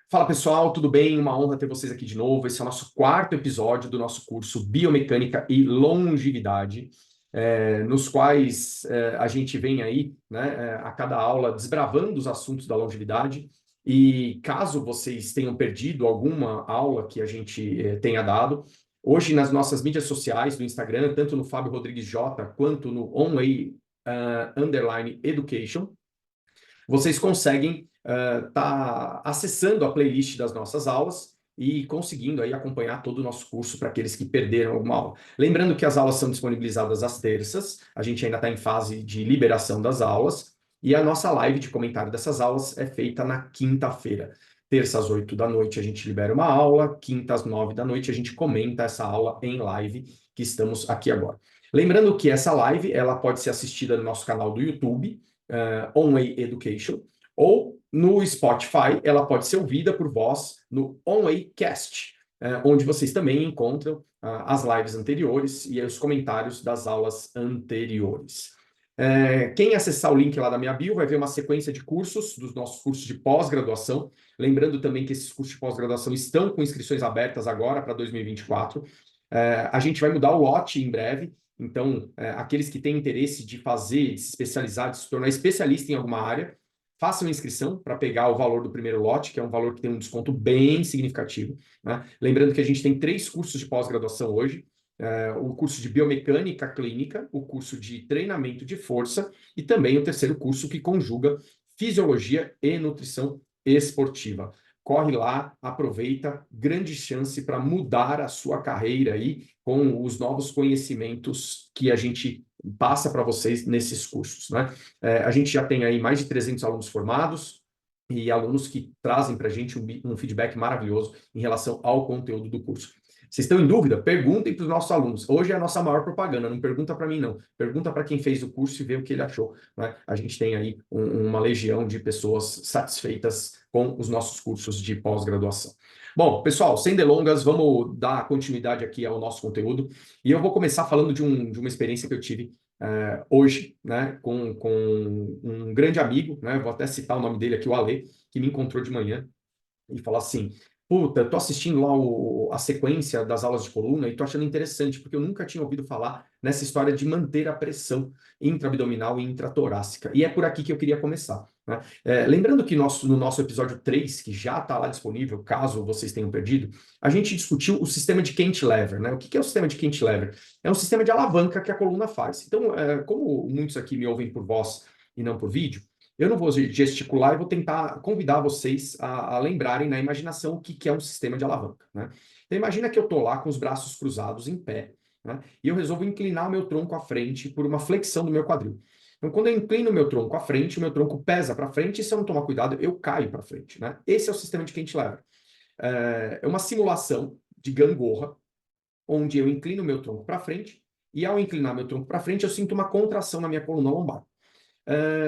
Fala pessoal, tudo bem? Uma honra ter vocês aqui de novo. Esse é o nosso quarto episódio do nosso curso Biomecânica e Longevidade, nos quais a gente vem aí, né, a cada aula desbravando os assuntos da longevidade. E caso vocês tenham perdido alguma aula que a gente tenha dado, hoje nas nossas mídias sociais do Instagram, tanto no Fábio Rodrigues J quanto no Onway Underline Education, vocês conseguem estar acessando a playlist das nossas aulas e conseguindo aí acompanhar todo o nosso curso para aqueles que perderam alguma aula. Lembrando que as aulas são disponibilizadas às terças, a gente ainda está em fase de liberação das aulas, e a nossa live de comentário dessas aulas é feita na quinta-feira. Terça às 8 da noite a gente libera uma aula, quinta às 9 da noite a gente comenta essa aula em live que estamos aqui agora. Lembrando que essa live ela pode ser assistida no nosso canal do YouTube, Onway Education, ou no Spotify, ela pode ser ouvida por vós no Onway Cast, onde vocês também encontram as lives anteriores e os comentários das aulas anteriores. Quem acessar o link lá da minha bio vai ver uma sequência de cursos, dos nossos cursos de pós-graduação. Lembrando também que esses cursos de pós-graduação estão com inscrições abertas agora para 2024. A gente vai mudar o lote em breve. Então, aqueles que têm interesse de fazer, de se especializar, de se tornar especialista em alguma área, façam inscrição para pegar o valor do primeiro lote, que é um valor que tem um desconto bem significativo, né? Lembrando que a gente tem 3 cursos de pós-graduação hoje, o curso de biomecânica clínica, o curso de treinamento de força e também o terceiro curso que conjuga fisiologia e nutrição esportiva. Corre lá, aproveita, grande chance para mudar a sua carreira aí com os novos conhecimentos que a gente passa para vocês nesses cursos, né? A gente já tem aí mais de 300 alunos formados e alunos que trazem para a gente um feedback maravilhoso em relação ao conteúdo do curso. Vocês estão em dúvida? Perguntem para os nossos alunos. Hoje é a nossa maior propaganda, não pergunta para mim, não. Pergunta para quem fez o curso e vê o que ele achou, né? A gente tem aí uma legião de pessoas satisfeitas com os nossos cursos de pós-graduação. Bom, pessoal, sem delongas, vamos dar continuidade aqui ao nosso conteúdo. E eu vou começar falando de uma experiência que eu tive hoje, né, com um grande amigo, né? Vou até citar o nome dele aqui, o Ale, que me encontrou de manhã e falou assim: puta, tô assistindo lá a sequência das aulas de coluna e tô achando interessante, porque eu nunca tinha ouvido falar nessa história de manter a pressão intraabdominal e intratorácica. E é por aqui que eu queria começar, né? Lembrando que no nosso episódio 3, que já está lá disponível, caso vocês tenham perdido, a gente discutiu o sistema de cantilever, né? O que é o sistema de cantilever? É um sistema de alavanca que a coluna faz. Então, como muitos aqui me ouvem por voz e não por vídeo, eu não vou gesticular e vou tentar convidar vocês a lembrarem na imaginação o que é um sistema de alavanca, né? Então, imagina que eu estou lá com os braços cruzados em pé, né? E eu resolvo inclinar o meu tronco à frente por uma flexão do meu quadril. Então, quando eu inclino o meu tronco à frente, o meu tronco pesa para frente e se eu não tomar cuidado, eu caio para frente, né? Esse é o sistema de cantilever. É uma simulação de gangorra, onde eu inclino o meu tronco para frente e ao inclinar meu tronco para frente, eu sinto uma contração na minha coluna lombar.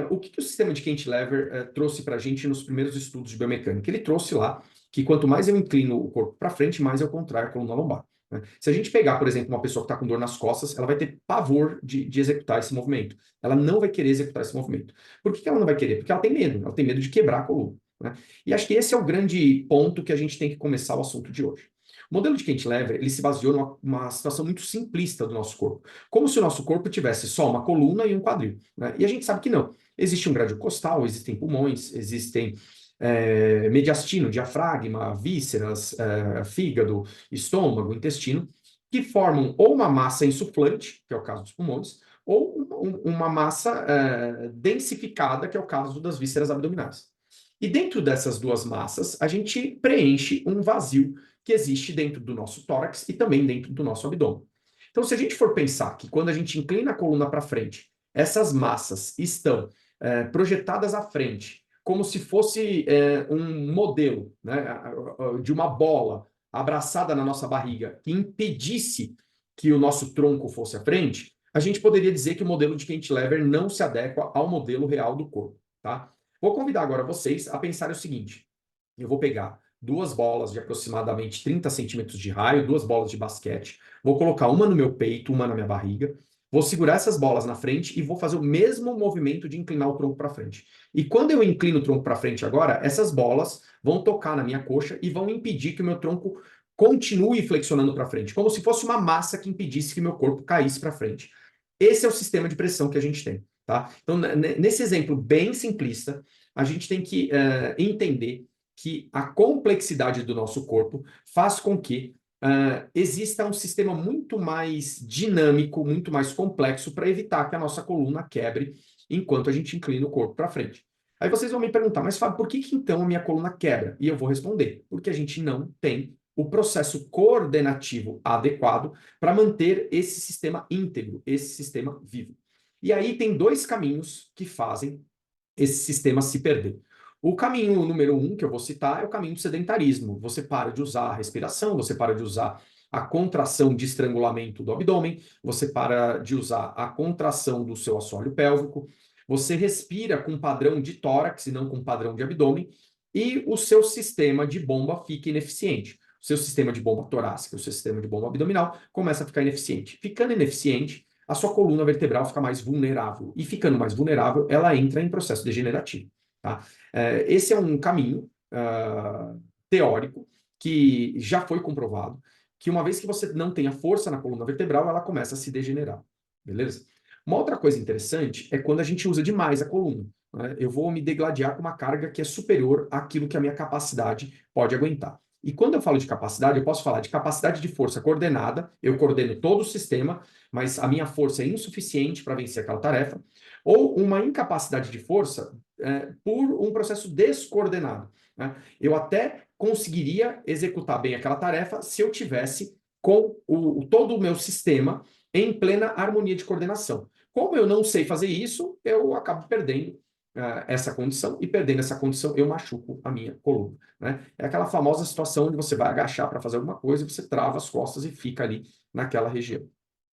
O que o sistema de cantilever trouxe para a gente nos primeiros estudos de biomecânica? Ele trouxe lá que quanto mais eu inclino o corpo para frente, mais eu contraio a coluna lombar, né? Se a gente pegar, por exemplo, uma pessoa que está com dor nas costas, ela vai ter pavor de executar esse movimento. Ela não vai querer executar esse movimento. Por que ela não vai querer? Porque ela tem medo de quebrar a coluna, né? E acho que esse é o grande ponto que a gente tem que começar o assunto de hoje. O modelo de cantilever, ele se baseou numa situação muito simplista do nosso corpo, como se o nosso corpo tivesse só uma coluna e um quadril, né? E a gente sabe que não. Existe um grádio costal, existem pulmões, existem mediastino, diafragma, vísceras, fígado, estômago, intestino, que formam ou uma massa insuflante, que é o caso dos pulmões, ou uma massa densificada, que é o caso das vísceras abdominais. E dentro dessas duas massas, a gente preenche um vazio que existe dentro do nosso tórax e também dentro do nosso abdômen. Então, se a gente for pensar que quando a gente inclina a coluna para frente, essas massas estão projetadas à frente, como se fosse um modelo, né, de uma bola abraçada na nossa barriga, que impedisse que o nosso tronco fosse à frente, a gente poderia dizer que o modelo de cantilever não se adequa ao modelo real do corpo, tá? Vou convidar agora vocês a pensar o seguinte: eu vou pegar 2 bolas de aproximadamente 30 centímetros de raio, 2 bolas de basquete, vou colocar uma no meu peito, uma na minha barriga, vou segurar essas bolas na frente e vou fazer o mesmo movimento de inclinar o tronco para frente. E quando eu inclino o tronco para frente agora, essas bolas vão tocar na minha coxa e vão impedir que o meu tronco continue flexionando para frente, como se fosse uma massa que impedisse que meu corpo caísse para frente. Esse é o sistema de pressão que a gente tem, tá? Então, nesse exemplo bem simplista, a gente tem que entender que a complexidade do nosso corpo faz com que exista um sistema muito mais dinâmico, muito mais complexo para evitar que a nossa coluna quebre enquanto a gente inclina o corpo para frente. Aí vocês vão me perguntar, mas Fábio, por que então a minha coluna quebra? E eu vou responder, porque a gente não tem o processo coordenativo adequado para manter esse sistema íntegro, esse sistema vivo. E aí tem dois caminhos que fazem esse sistema se perder. O caminho número um que eu vou citar é o caminho do sedentarismo. Você para de usar a respiração, você para de usar a contração de estrangulamento do abdômen, você para de usar a contração do seu assoalho pélvico, você respira com padrão de tórax e não com padrão de abdômen, e o seu sistema de bomba fica ineficiente. O seu sistema de bomba torácica, o seu sistema de bomba abdominal começa a ficar ineficiente. Ficando ineficiente, a sua coluna vertebral fica mais vulnerável. E ficando mais vulnerável, ela entra em processo degenerativo. Tá? Esse é um caminho teórico que já foi comprovado, que uma vez que você não tem a força na coluna vertebral, ela começa a se degenerar. Beleza? Uma outra coisa interessante é quando a gente usa demais a coluna. Né? Eu vou me degladiar com uma carga que é superior àquilo que a minha capacidade pode aguentar. E quando eu falo de capacidade, eu posso falar de capacidade de força coordenada, eu coordeno todo o sistema, mas a minha força é insuficiente para vencer aquela tarefa, ou uma incapacidade de força por um processo descoordenado. Né? Eu até conseguiria executar bem aquela tarefa se eu tivesse com todo o meu sistema em plena harmonia de coordenação. Como eu não sei fazer isso, eu acabo perdendo essa condição, e perdendo essa condição, eu machuco a minha coluna. Né? É aquela famosa situação onde você vai agachar para fazer alguma coisa, você trava as costas e fica ali naquela região,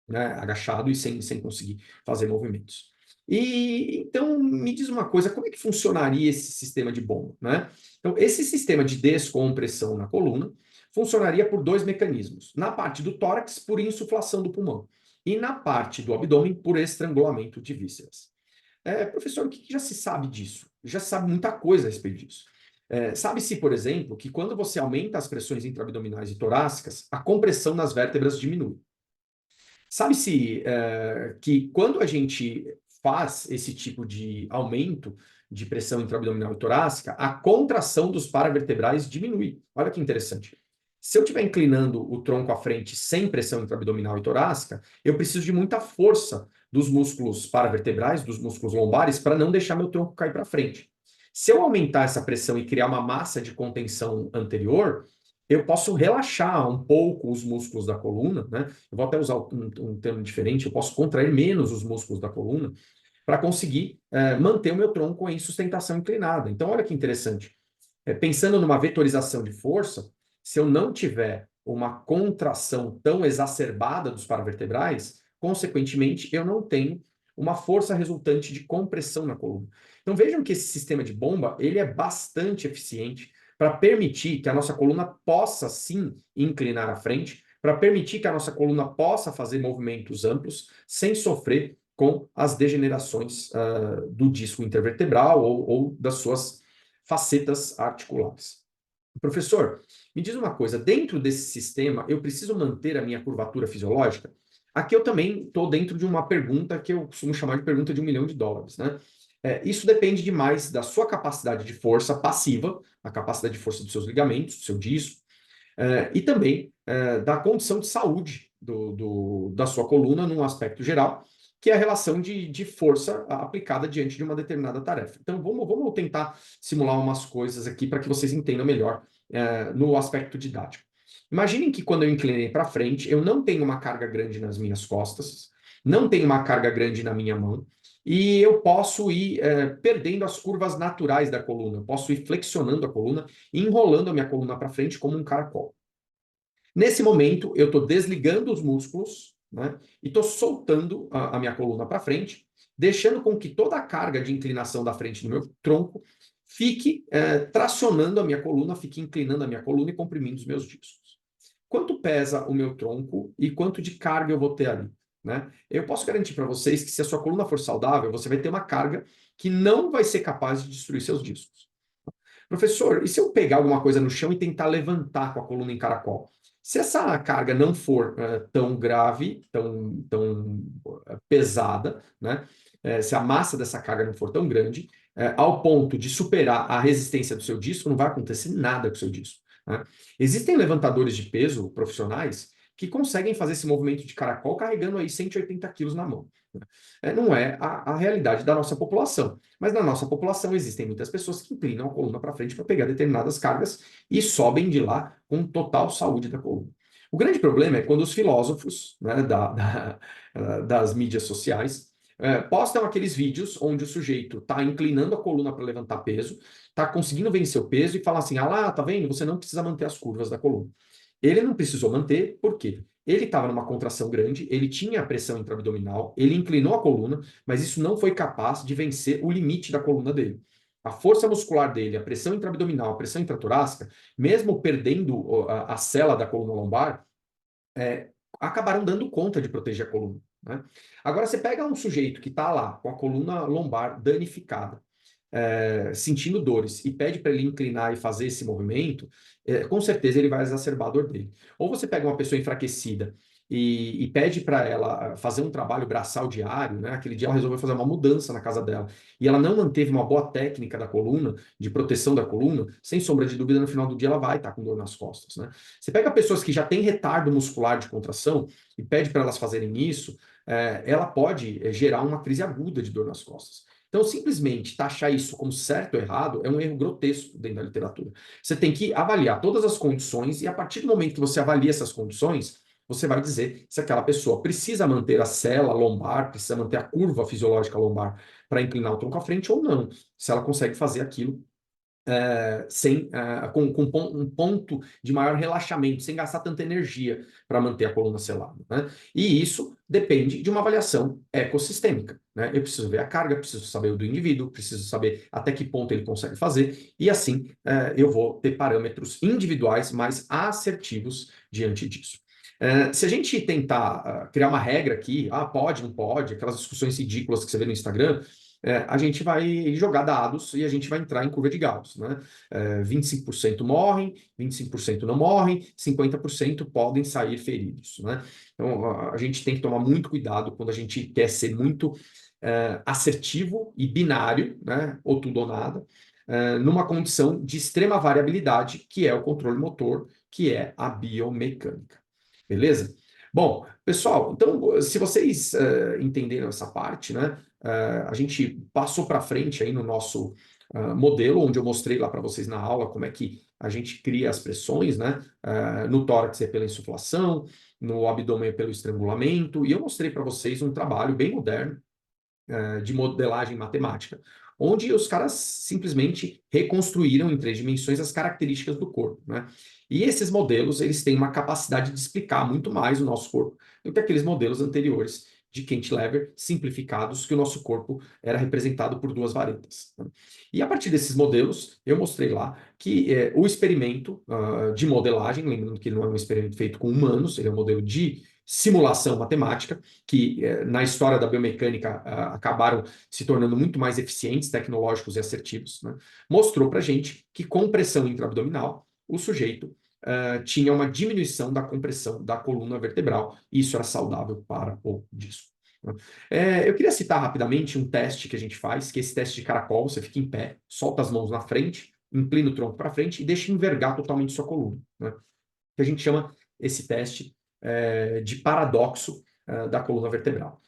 né? Agachado e sem conseguir fazer movimentos. E então me diz uma coisa, como é que funcionaria esse sistema de bomba, né? Então, esse sistema de descompressão na coluna funcionaria por dois mecanismos. Na parte do tórax, por insuflação do pulmão, e na parte do abdômen, por estrangulamento de vísceras. Professor, o que já se sabe disso? Já se sabe muita coisa a respeito disso. Sabe-se, por exemplo, que quando você aumenta as pressões intraabdominais e torácicas, a compressão nas vértebras diminui. Sabe-se que quando a gente faz esse tipo de aumento de pressão intraabdominal e torácica, a contração dos paravertebrais diminui. Olha que interessante. Se eu estiver inclinando o tronco à frente sem pressão intraabdominal e torácica, eu preciso de muita força dos músculos paravertebrais, dos músculos lombares, para não deixar meu tronco cair para frente. Se eu aumentar essa pressão e criar uma massa de contenção anterior, eu posso relaxar um pouco os músculos da coluna, né? Eu vou até usar um termo diferente, eu posso contrair menos os músculos da coluna para conseguir manter o meu tronco em sustentação inclinada. Então, olha que interessante. Pensando numa vetorização de força, se eu não tiver uma contração tão exacerbada dos paravertebrais, consequentemente, eu não tenho uma força resultante de compressão na coluna. Então, vejam que esse sistema de bomba, ele é bastante eficiente para permitir que a nossa coluna possa, sim, inclinar à frente, para permitir que a nossa coluna possa fazer movimentos amplos sem sofrer com as degenerações do disco intervertebral ou das suas facetas articulares. Professor, me diz uma coisa, dentro desse sistema, eu preciso manter a minha curvatura fisiológica? Aqui eu também estou dentro de uma pergunta que eu costumo chamar de pergunta de $1 milhão, né? Isso depende demais da sua capacidade de força passiva, a capacidade de força dos seus ligamentos, do seu disco, e também da condição de saúde da sua coluna num aspecto geral, que é a relação de força aplicada diante de uma determinada tarefa. Então, vamos tentar simular umas coisas aqui para que vocês entendam melhor no aspecto didático. Imaginem que quando eu inclinei para frente, eu não tenho uma carga grande nas minhas costas, não tenho uma carga grande na minha mão, e eu posso ir perdendo as curvas naturais da coluna, eu posso ir flexionando a coluna, enrolando a minha coluna para frente como um caracol. Nesse momento, eu estou desligando os músculos, né, e estou soltando a minha coluna para frente, deixando com que toda a carga de inclinação da frente do meu tronco fique tracionando a minha coluna, fique inclinando a minha coluna e comprimindo os meus discos. Quanto pesa o meu tronco e quanto de carga eu vou ter ali? Né? Eu posso garantir para vocês que se a sua coluna for saudável, você vai ter uma carga que não vai ser capaz de destruir seus discos. Professor, e se eu pegar alguma coisa no chão e tentar levantar com a coluna em caracol? Se essa carga não for tão grave, tão pesada, né? Se a massa dessa carga não for tão grande, ao ponto de superar a resistência do seu disco, não vai acontecer nada com o seu disco, né? Existem levantadores de peso profissionais que conseguem fazer esse movimento de caracol carregando aí 180 quilos na mão. Não é a realidade da nossa população. Mas na nossa população existem muitas pessoas que inclinam a coluna para frente para pegar determinadas cargas e sobem de lá com total saúde da coluna. O grande problema é quando os filósofos, né, das mídias sociais postam aqueles vídeos onde o sujeito está inclinando a coluna para levantar peso, está conseguindo vencer o peso e fala assim: ah lá, tá vendo? Você não precisa manter as curvas da coluna. Ele não precisou manter, por quê? Ele estava numa contração grande, ele tinha a pressão intraabdominal, ele inclinou a coluna, mas isso não foi capaz de vencer o limite da coluna dele. A força muscular dele, a pressão intraabdominal, a pressão intratorácica, mesmo perdendo a cela da coluna lombar, acabaram dando conta de proteger a coluna, né? Agora, você pega um sujeito que está lá com a coluna lombar danificada, sentindo dores, e pede para ele inclinar e fazer esse movimento, com certeza ele vai exacerbar a dor dele. Ou você pega uma pessoa enfraquecida e pede para ela fazer um trabalho braçal diário, né? Aquele dia ela resolveu fazer uma mudança na casa dela, e ela não manteve uma boa técnica da coluna, de proteção da coluna, sem sombra de dúvida, no final do dia ela vai estar com dor nas costas, né? Você pega pessoas que já têm retardo muscular de contração e pede para elas fazerem isso, ela pode gerar uma crise aguda de dor nas costas. Então, simplesmente taxar isso como certo ou errado é um erro grotesco dentro da literatura. Você tem que avaliar todas as condições e, a partir do momento que você avalia essas condições, você vai dizer se aquela pessoa precisa manter a sela lombar, precisa manter a curva fisiológica lombar para inclinar o tronco à frente ou não. Se ela consegue fazer aquilo com um ponto de maior relaxamento, sem gastar tanta energia para manter a coluna selada, né? E isso depende de uma avaliação ecossistêmica, né? Eu preciso ver a carga, preciso saber do indivíduo, preciso saber até que ponto ele consegue fazer, e assim eu vou ter parâmetros individuais mais assertivos diante disso. Se a gente tentar criar uma regra aqui, pode, não pode, aquelas discussões ridículas que você vê no Instagram, a gente vai jogar dados e a gente vai entrar em curva de Gauss, né? 25% morrem, 25% não morrem, 50% podem sair feridos, né? Então, a gente tem que tomar muito cuidado quando a gente quer ser muito assertivo e binário, né? Ou tudo ou nada, numa condição de extrema variabilidade, que é o controle motor, que é a biomecânica. Beleza? Bom, pessoal, então, se vocês entenderam essa parte, né? A gente passou para frente aí no nosso modelo, onde eu mostrei lá para vocês na aula como é que a gente cria as pressões, né? No tórax é pela insuflação, no abdômen é pelo estrangulamento, e eu mostrei para vocês um trabalho bem moderno de modelagem matemática, onde os caras simplesmente reconstruíram em 3 dimensões as características do corpo, né? E esses modelos, eles têm uma capacidade de explicar muito mais o nosso corpo do que aqueles modelos anteriores de Kent-Lever simplificados, que o nosso corpo era representado por 2 varetas, né? E a partir desses modelos, eu mostrei lá que o experimento de modelagem, lembrando que não é um experimento feito com humanos, ele é um modelo de simulação matemática, que na história da biomecânica acabaram se tornando muito mais eficientes, tecnológicos e assertivos, né? Mostrou para a gente que com pressão intraabdominal, o sujeito tinha uma diminuição da compressão da coluna vertebral, e isso era saudável para o disco, né? Eu queria citar rapidamente um teste que a gente faz, que é esse teste de caracol. Você fica em pé, solta as mãos na frente, inclina o tronco para frente e deixa envergar totalmente sua coluna, né? Que a gente chama esse teste de paradoxo da coluna vertebral.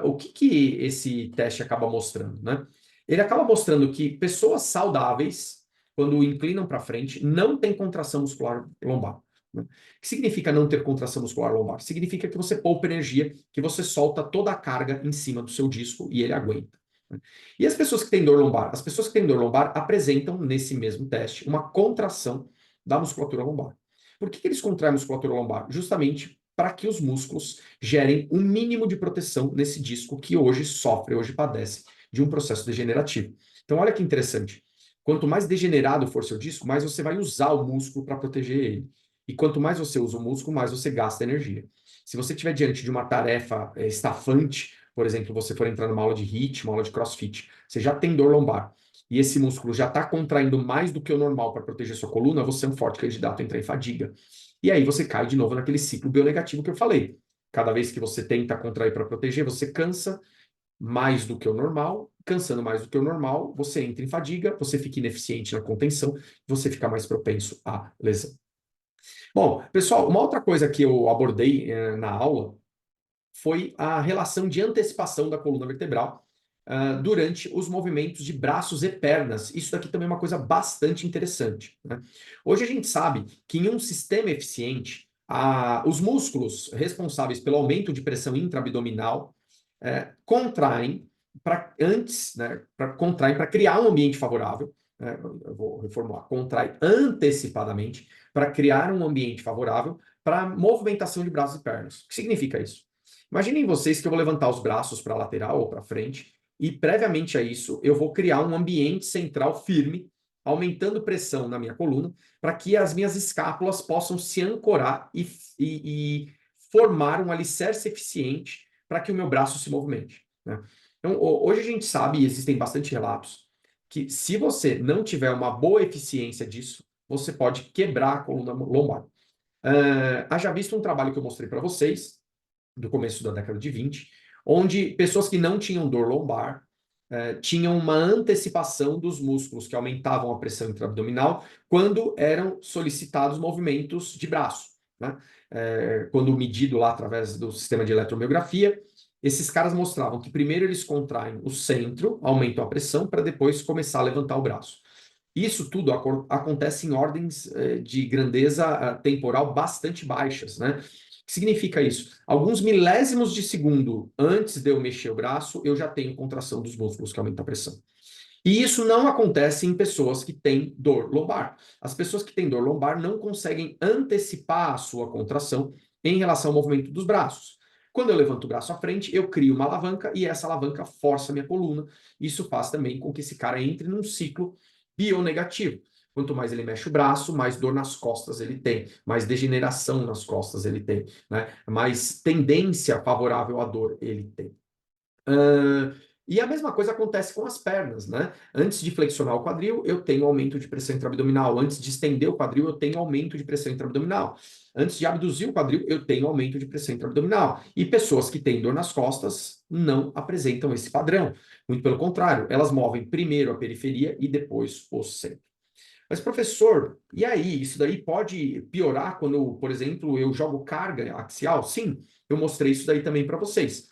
O que esse teste acaba mostrando, né? Ele acaba mostrando que pessoas saudáveis, quando inclinam para frente, não têm contração muscular lombar, né? O que significa não ter contração muscular lombar? Significa que você poupa energia, que você solta toda a carga em cima do seu disco e ele aguenta, né? E as pessoas que têm dor lombar? As pessoas que têm dor lombar apresentam, nesse mesmo teste, uma contração da musculatura lombar. Por que eles contraem a musculatura lombar? Justamente para que os músculos gerem um mínimo de proteção nesse disco que hoje sofre, hoje padece de um processo degenerativo. Então, olha que interessante. Quanto mais degenerado for seu disco, mais você vai usar o músculo para proteger ele. E quanto mais você usa o músculo, mais você gasta energia. Se você estiver diante de uma tarefa estafante, por exemplo, você for entrar numa aula de HIIT, uma aula de CrossFit, você já tem dor lombar. e esse músculo já está contraindo mais do que o normal para proteger sua coluna, você é um forte candidato a entrar em fadiga. E aí você cai de novo naquele ciclo bionegativo que eu falei. Cada vez que você tenta contrair para proteger, você cansa mais do que o normal. Cansando mais do que o normal, você entra em fadiga, você fica ineficiente na contenção, você fica mais propenso à lesão. Bom, pessoal, uma outra coisa que eu abordei na aula foi a relação de antecipação da coluna vertebral durante os movimentos de braços e pernas. Isso daqui também é uma coisa bastante interessante, né? Hoje a gente sabe que em um sistema eficiente, os músculos responsáveis pelo aumento de pressão intraabdominal contraem contraem para criar um ambiente favorável. Eu vou reformular, contrai antecipadamente para criar um ambiente favorável para movimentação de braços e pernas. O que significa isso? Imaginem vocês que eu vou levantar os braços para a lateral ou para frente, e previamente a isso, eu vou criar um ambiente central firme, aumentando pressão na minha coluna, para que as minhas escápulas possam se ancorar e formar um alicerce eficiente para que o meu braço se movimente, né? Então, hoje a gente sabe, e existem bastante relatos, que se você não tiver uma boa eficiência disso, você pode quebrar a coluna lombar. Haja visto um trabalho que eu mostrei para vocês, do começo da década de 20, onde pessoas que não tinham dor lombar tinham uma antecipação dos músculos que aumentavam a pressão intraabdominal quando eram solicitados movimentos de braço, né? Quando medido lá através do sistema de eletromiografia, esses caras mostravam que primeiro eles contraem o centro, aumentam a pressão, para depois começar a levantar o braço. Isso tudo acontece em ordens de grandeza temporal bastante baixas, né? O que significa isso? Alguns milésimos de segundo antes de eu mexer o braço, eu já tenho contração dos músculos que aumenta a pressão. E isso não acontece em pessoas que têm dor lombar. As pessoas que têm dor lombar não conseguem antecipar a sua contração em relação ao movimento dos braços. Quando eu levanto o braço à frente, eu crio uma alavanca e essa alavanca força a minha coluna. Isso faz também com que esse cara entre num ciclo bionegativo. Quanto mais ele mexe o braço, mais dor nas costas ele tem, mais degeneração nas costas ele tem, né? Mais tendência favorável à dor ele tem. E a mesma coisa acontece com as pernas, né? Antes de flexionar o quadril, eu tenho aumento de pressão intraabdominal. Antes de estender o quadril, eu tenho aumento de pressão intraabdominal. Antes de abduzir o quadril, eu tenho aumento de pressão intraabdominal. E pessoas que têm dor nas costas não apresentam esse padrão. Muito pelo contrário, elas movem primeiro a periferia e depois o centro. Mas, professor, e aí? Isso daí pode piorar quando, por exemplo, eu jogo carga axial? Sim, eu mostrei isso daí também para vocês.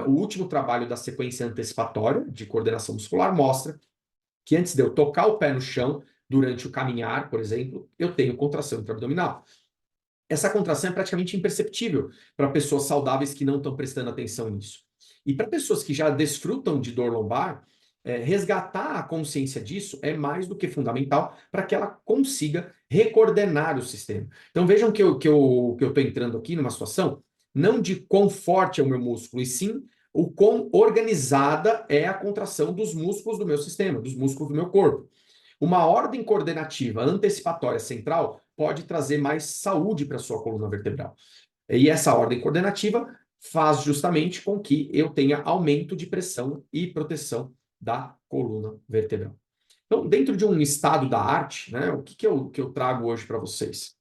O último trabalho da sequência antecipatória de coordenação muscular mostra que antes de eu tocar o pé no chão, durante o caminhar, por exemplo, eu tenho contração intraabdominal. Essa contração é praticamente imperceptível para pessoas saudáveis que não estão prestando atenção nisso. E para pessoas que já desfrutam de dor lombar, resgatar a consciência disso é mais do que fundamental para que ela consiga recoordenar o sistema. Então vejam que eu estou entrando aqui numa situação não de quão forte é o meu músculo, e sim o quão organizada é a contração dos músculos do meu sistema, dos músculos do meu corpo. Uma ordem coordenativa antecipatória central pode trazer mais saúde para a sua coluna vertebral. E essa ordem coordenativa faz justamente com que eu tenha aumento de pressão e proteção da coluna vertebral. Então, dentro de um estado da arte, né, o que eu trago hoje para vocês?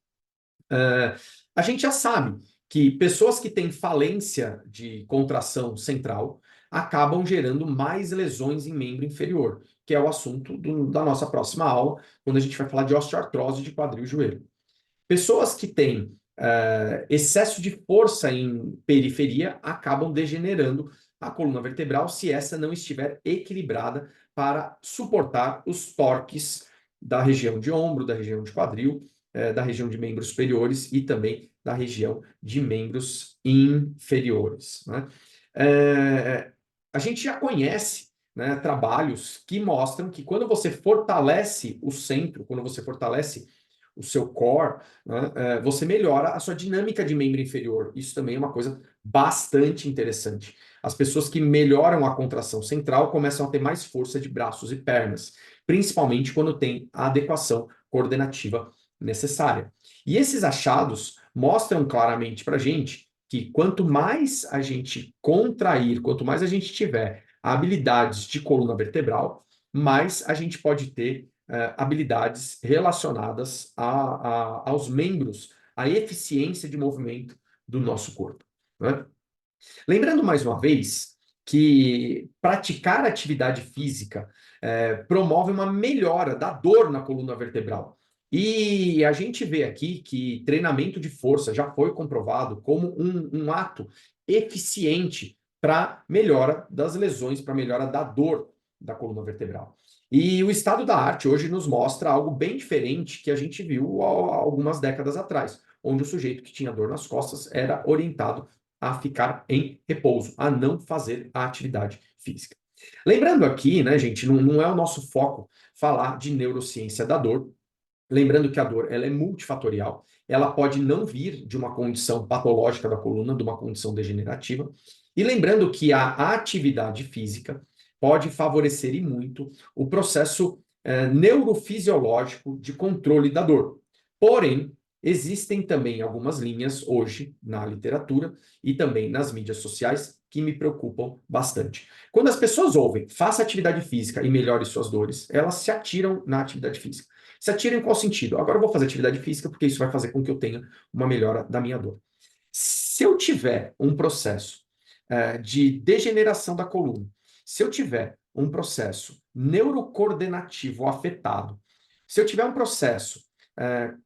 A gente já sabe que pessoas que têm falência de contração central acabam gerando mais lesões em membro inferior, que é o assunto da nossa próxima aula, quando a gente vai falar de osteoartrose de quadril e joelho. Pessoas que têm excesso de força em periferia acabam degenerando a coluna vertebral se essa não estiver equilibrada para suportar os torques da região de ombro, da região de quadril, da região de membros superiores e também da região de membros inferiores, né? A gente já conhece, né, trabalhos que mostram que quando você fortalece o centro, quando você fortalece o seu core, né, você melhora a sua dinâmica de membro inferior. Isso também é uma coisa bastante interessante. As pessoas que melhoram a contração central começam a ter mais força de braços e pernas, principalmente quando tem a adequação coordenativa necessária. E esses achados mostram claramente para a gente que quanto mais a gente contrair, quanto mais a gente tiver habilidades de coluna vertebral, mais a gente pode ter habilidades relacionadas aos membros, à eficiência de movimento do nosso corpo, né? Lembrando mais uma vez que praticar atividade física promove uma melhora da dor na coluna vertebral. E a gente vê aqui que treinamento de força já foi comprovado como um ato eficiente para melhora das lesões, para melhora da dor da coluna vertebral. E o estado da arte hoje nos mostra algo bem diferente que a gente viu há algumas décadas atrás, onde o sujeito que tinha dor nas costas era orientado a ficar em repouso, a não fazer a atividade física. Lembrando aqui, né, gente, não é o nosso foco falar de neurociência da dor. Lembrando que a dor ela é multifatorial, ela pode não vir de uma condição patológica da coluna, de uma condição degenerativa. E lembrando que a atividade física pode favorecer e muito o processo neurofisiológico de controle da dor. Porém, existem também algumas linhas hoje na literatura e também nas mídias sociais que me preocupam bastante. Quando as pessoas ouvem, faça atividade física e melhore suas dores, elas se atiram na atividade física. Se atira em qual sentido? Agora eu vou fazer atividade física porque isso vai fazer com que eu tenha uma melhora da minha dor. Se eu tiver um processo de degeneração da coluna, se eu tiver um processo neurocoordenativo afetado, se eu tiver um processo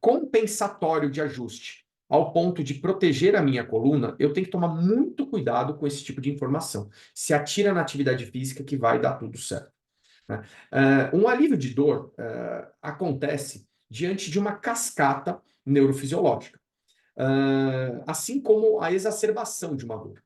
compensatório de ajuste ao ponto de proteger a minha coluna, eu tenho que tomar muito cuidado com esse tipo de informação. Se atira na atividade física que vai dar tudo certo, né? Um alívio de dor acontece diante de uma cascata neurofisiológica, assim como a exacerbação de uma dor.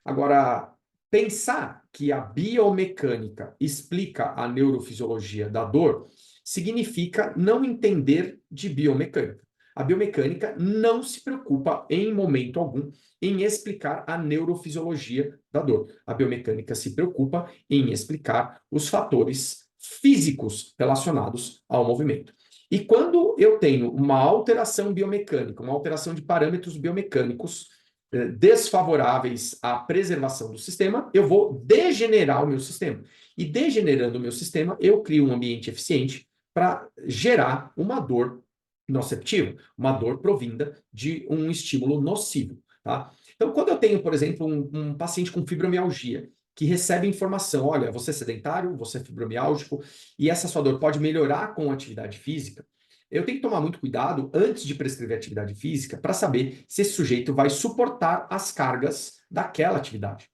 Agora, pensar que a biomecânica explica a neurofisiologia da dor significa não entender de biomecânica. A biomecânica não se preocupa em momento algum em explicar a neurofisiologia da dor. A biomecânica se preocupa em explicar os fatores físicos relacionados ao movimento. E quando eu tenho uma alteração biomecânica, uma alteração de parâmetros biomecânicos desfavoráveis à preservação do sistema, eu vou degenerar o meu sistema. E degenerando o meu sistema, eu crio um ambiente eficiente para gerar uma dor nociceptiva, uma dor provinda de um estímulo nocivo, tá? Então, quando eu tenho, por exemplo, um paciente com fibromialgia, que recebe informação, olha, você é sedentário, você é fibromiálgico, e essa sua dor pode melhorar com atividade física, eu tenho que tomar muito cuidado antes de prescrever atividade física para saber se esse sujeito vai suportar as cargas daquela atividade.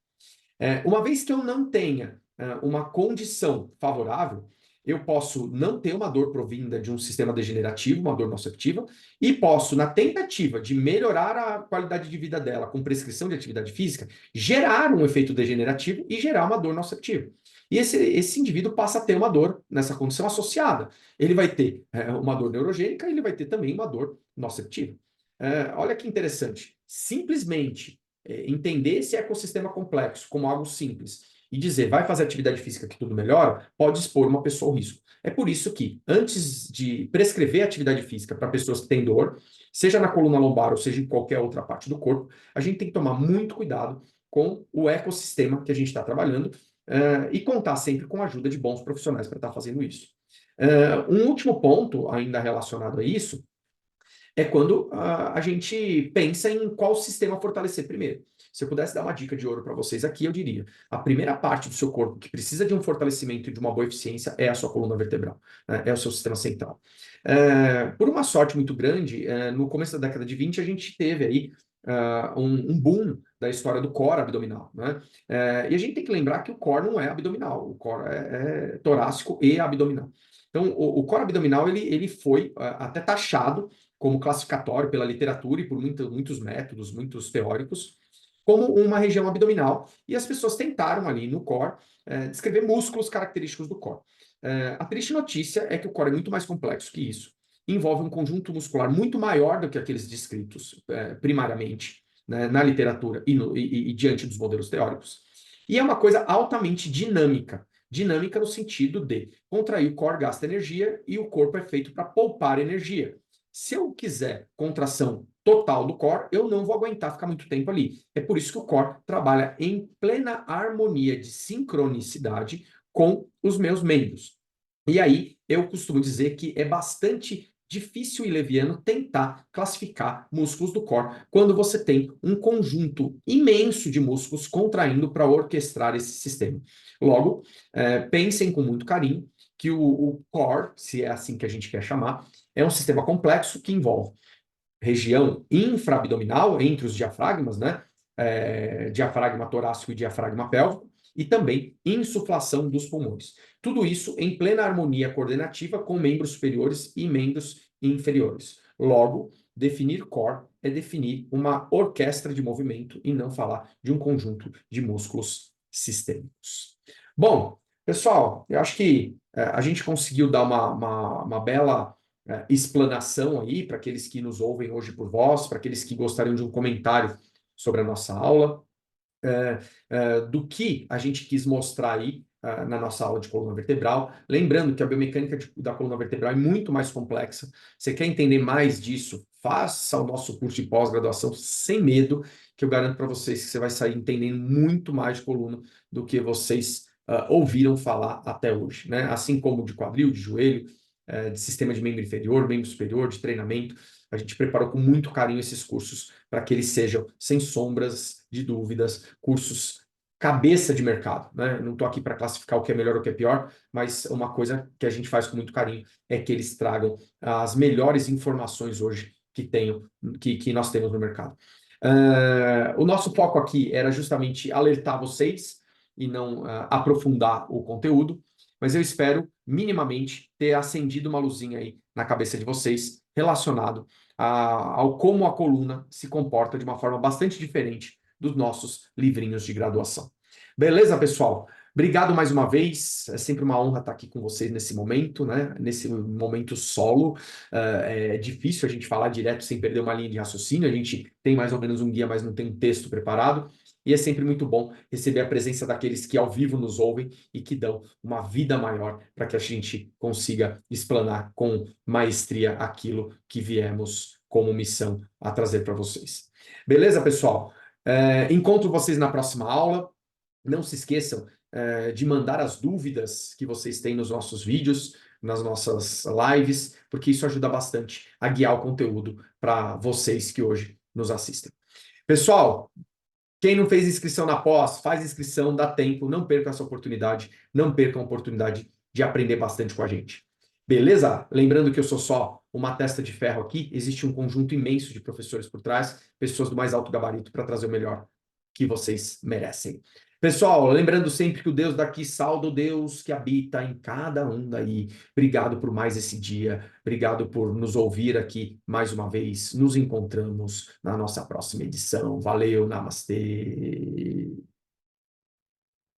Uma vez que eu não tenha uma condição favorável, eu posso não ter uma dor provinda de um sistema degenerativo, uma dor nociceptiva, e posso, na tentativa de melhorar a qualidade de vida dela com prescrição de atividade física, gerar um efeito degenerativo e gerar uma dor nociceptiva. E esse indivíduo passa a ter uma dor nessa condição associada. Ele vai ter uma dor neurogênica e ele vai ter também uma dor nociceptiva. Olha que interessante. Simplesmente entender esse ecossistema complexo como algo simples e dizer, vai fazer atividade física que tudo melhora, pode expor uma pessoa ao risco. É por isso que, antes de prescrever atividade física para pessoas que têm dor, seja na coluna lombar ou seja em qualquer outra parte do corpo, a gente tem que tomar muito cuidado com o ecossistema que a gente está trabalhando e contar sempre com a ajuda de bons profissionais para estar fazendo isso. Um último ponto, ainda relacionado a isso, é quando a gente pensa em qual sistema fortalecer primeiro. Se eu pudesse dar uma dica de ouro para vocês aqui, eu diria: a primeira parte do seu corpo que precisa de um fortalecimento e de uma boa eficiência é a sua coluna vertebral, né? É o seu sistema central. Por uma sorte muito grande, no começo da década de 20, a gente teve aí um boom da história do core abdominal, né? E a gente tem que lembrar que o core não é abdominal, o core é torácico e abdominal. Então, o core abdominal ele foi até taxado como classificatório pela literatura e por muitos métodos, muitos teóricos, como uma região abdominal, e as pessoas tentaram ali no core descrever músculos característicos do core. A triste notícia é que o core é muito mais complexo que isso. Envolve um conjunto muscular muito maior do que aqueles descritos primariamente, né, na literatura e diante dos modelos teóricos. E é uma coisa altamente dinâmica. Dinâmica no sentido de contrair o core gasta energia e o corpo é feito para poupar energia. Se eu quiser contração total do core, eu não vou aguentar ficar muito tempo ali. É por isso que o core trabalha em plena harmonia de sincronicidade com os meus membros. E aí, eu costumo dizer que é bastante difícil e leviano tentar classificar músculos do core quando você tem um conjunto imenso de músculos contraindo para orquestrar esse sistema. Logo, pensem com muito carinho que o core, se é assim que a gente quer chamar, é um sistema complexo que envolve região infraabdominal, entre os diafragmas, né? Diafragma torácico e diafragma pélvico, e também insuflação dos pulmões. Tudo isso em plena harmonia coordenativa com membros superiores e membros inferiores. Logo, definir core é definir uma orquestra de movimento e não falar de um conjunto de músculos sistêmicos. Bom, pessoal, eu acho que a gente conseguiu dar uma bela explanação aí para aqueles que nos ouvem hoje por voz, para aqueles que gostariam de um comentário sobre a nossa aula, do que a gente quis mostrar aí na nossa aula de coluna vertebral. Lembrando que a biomecânica da coluna vertebral é muito mais complexa. Você quer entender mais disso? Faça o nosso curso de pós-graduação sem medo, que eu garanto para vocês que você vai sair entendendo muito mais de coluna do que vocês ouviram falar até hoje, né? Assim como de quadril, de joelho, de sistema de membro inferior, membro superior, de treinamento. A gente preparou com muito carinho esses cursos para que eles sejam, sem sombras de dúvidas, cursos cabeça de mercado, né? Não estou aqui para classificar o que é melhor ou o que é pior, mas uma coisa que a gente faz com muito carinho é que eles tragam as melhores informações hoje que nós temos no mercado. O nosso foco aqui era justamente alertar vocês e não aprofundar o conteúdo, mas eu espero minimamente ter acendido uma luzinha aí na cabeça de vocês relacionado ao como a coluna se comporta de uma forma bastante diferente dos nossos livrinhos de graduação. Beleza, pessoal? Obrigado mais uma vez. É sempre uma honra estar aqui com vocês nesse momento, né? Nesse momento solo. É difícil a gente falar direto sem perder uma linha de raciocínio. A gente tem mais ou menos um guia, mas não tem um texto preparado. E é sempre muito bom receber a presença daqueles que ao vivo nos ouvem e que dão uma vida maior para que a gente consiga explanar com maestria aquilo que viemos como missão a trazer para vocês. Beleza, pessoal? Encontro vocês na próxima aula. Não se esqueçam de mandar as dúvidas que vocês têm nos nossos vídeos, nas nossas lives, porque isso ajuda bastante a guiar o conteúdo para vocês que hoje nos assistem. Pessoal, quem não fez inscrição na pós, faz inscrição, dá tempo, não perca essa oportunidade, não percam a oportunidade de aprender bastante com a gente. Beleza? Lembrando que eu sou só uma testa de ferro aqui, existe um conjunto imenso de professores por trás, pessoas do mais alto gabarito para trazer o melhor que vocês merecem. Pessoal, lembrando sempre que o Deus daqui salda o Deus que habita em cada um daí. Obrigado por mais esse dia, obrigado por nos ouvir aqui mais uma vez. Nos encontramos na nossa próxima edição. Valeu, namastê!